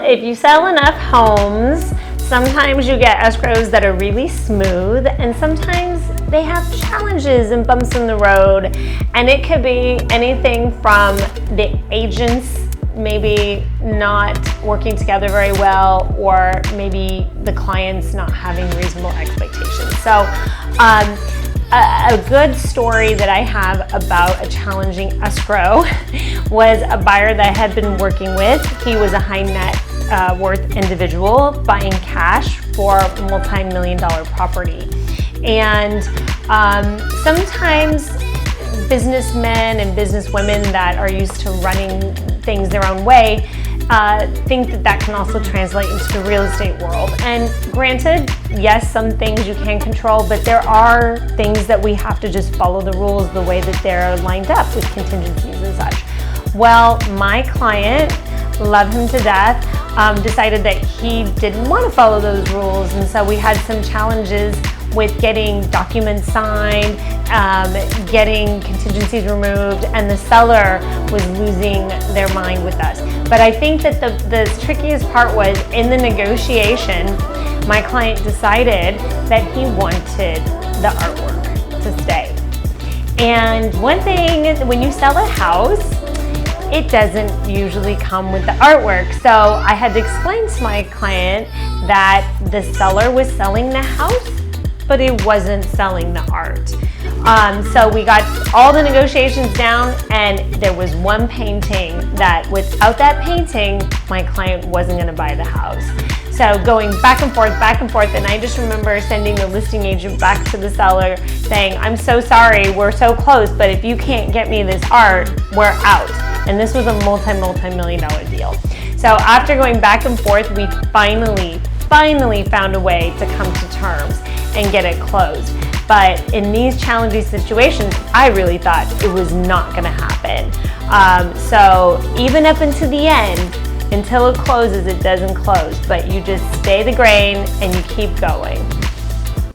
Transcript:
if you sell enough homes, sometimes you get escrows that are really smooth, and sometimes they have challenges and bumps in the road. And it could be anything from the agents maybe not working together very well, or maybe the clients not having reasonable expectations. So a good story that I have about a challenging escrow was a buyer that I had been working with. He was a high net worth individual buying cash for a multi-million-dollar property. And sometimes businessmen and businesswomen that are used to running things their own way think that that can also translate into the real estate world. And granted, yes, some things you can control, but there are things that we have to just follow the rules the way that they're lined up with contingencies and such. Well, my client, love him to death, decided that he didn't want to follow those rules, and so we had some challenges with getting documents signed, getting contingencies removed, and the seller was losing their mind with us. But I think that the trickiest part was in the negotiation, my client decided that he wanted the artwork to stay. And one thing, when you sell a house, it doesn't usually come with the artwork. So I had to explain to my client that the seller was selling the house, but it wasn't selling the art. So we got all the negotiations down, and there was one painting that without that painting, my client wasn't gonna buy the house. So going back and forth, and I just remember sending the listing agent back to the seller saying, I'm so sorry, we're so close, but if you can't get me this art, we're out. And this was a multi-million-dollar deal. So after going back and forth, we finally found a way to come to terms and get it closed. But in these challenging situations, I really thought it was not gonna happen. So even up into the end, until it closes, it doesn't close, but you just stay the grain and you keep going.